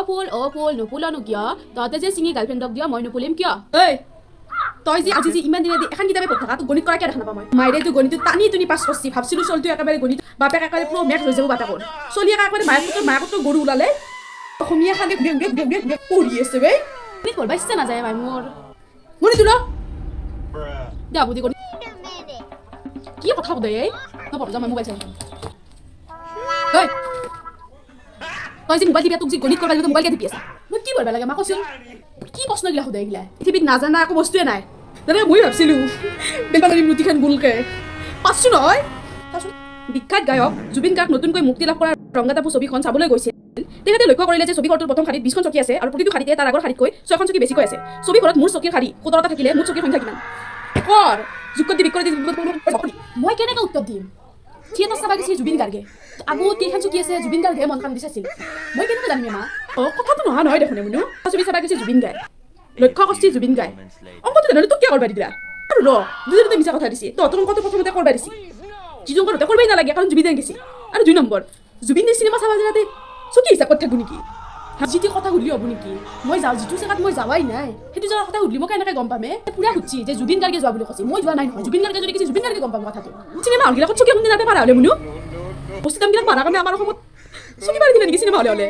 ফুল নুফুলনো কিয় তহঁতে যে চিঙি গাৰ্লফ্ৰেণ্ডক দিয় মই নুফুলিম কিয় ঐ তই যে আজি যে ইমান দিনে এখন কিতাপে পঢ়ি থাকা তোক গণিত কৰা কিয় দেখা নাপাওঁ মই মায়েৰেতো গণিত টানি টুনি পাছ কৰিছি ভাবছিলো চলটো একেবাৰে গণিত বাপেক একেবাৰে পুৰো মেঘ হৈ যাব বাপেকৰ চলি একেবাৰে মায়াকতো গৰু ওলালে অসমীয়া খানে ঘূৰি পঢ়ি আছে বে গণিত পঢ়বা ইচ্ছা নাযায় ভাই মোৰ গণিত ওলা দে বুদ্ধি গণিত কি কথা কয় এই মই পঢ় যাম মই মোবাইল চাই ঐ তই যে মোবাইল দিবি তোক যে গণিত কৰবা মোবাইল কে দিবি আছা মই কি কৰিব লাগে মা কৈছিল কি প্ৰশ্ন গিলা সোধে এইগিলা পৃথিৱীত নাজানা একো বস্তুৱে নাই দাদা মই ভাবছিলো বেপাৰী ৰুটিখন গোলকে পাঁচছো নহয় বিখ্যাত গায়ক জুবিন গাৰ্গ নতুনকৈ মুক্তি লাভ কৰা ৰংগাতাপু ছবিখন চাবলৈ গৈছিল তেখেতে লক্ষ্য কৰিলে যে ছবিখনটোৰ প্ৰথম শাৰীত 20খন চকী আছে আৰু প্ৰতিটো শাৰীতে তাৰ আগৰ শাৰীতকৈ 6খন চকী বেছিকৈ আছে ছবিখনত মোৰ চকীৰ শাৰী 17টা থাকিলে মোৰ চকীৰ সংখ্যা কিমান কৰ যুক্তি বিক্ৰয় মই কেনেকৈ উত্তৰ দিম থিয়েটাৰ চাবা গৈছে জুবিন গাৰ্গে আগত কেইখন চকী আছে জুবিন গাৰ্গে মন কাম দিছিল মই কেনেকৈ জানিম মা কথাটো নহয় দেখোন মুনু ছবি চাবা গৈছে জুবিন গাৰ্গ লক্ষ্য কৰিছে জুবিন গাৰ্গ অংকটো জানিলে তোক কিয় কৰবা দিলা আৰু ৰ দুজনতে মিছা কথা দিছে তহঁতৰ অংকটো প্ৰথমতে কৰবা দিছে যিটো অংকটো কৰবাই নালাগে কাৰণ জুবিন গেছি আৰু 2 নম্বৰ জুবিনে চিনেমা চাবা যাতে চকী হিচাপত থাকব নেকি যিটি কথা সুধলি হ'ব নেকি মই যাওঁ যিটো জেগাত মই যাৱাই নাই সেইটো জেগাৰ কথা সুধলি মই কেনেকৈ গম পামে পুৰা সুধছি যে জুবিন গাৰ্গে যোৱা বুলি কৈছে মই যোৱা নাই নহয় জুবিন গাৰ্গে যদি কৈছে জুবিন গাৰ্গে গম পাম কথাটো চিনেমা হলগিলাকত চকী এখন দিনাতে পাৰা হ'লে মুনু বস্তু দামবিলাক মাৰা কাৰণে আমাৰ অসমত চকী পাৰি দিলে নেকি চিনেমা হলে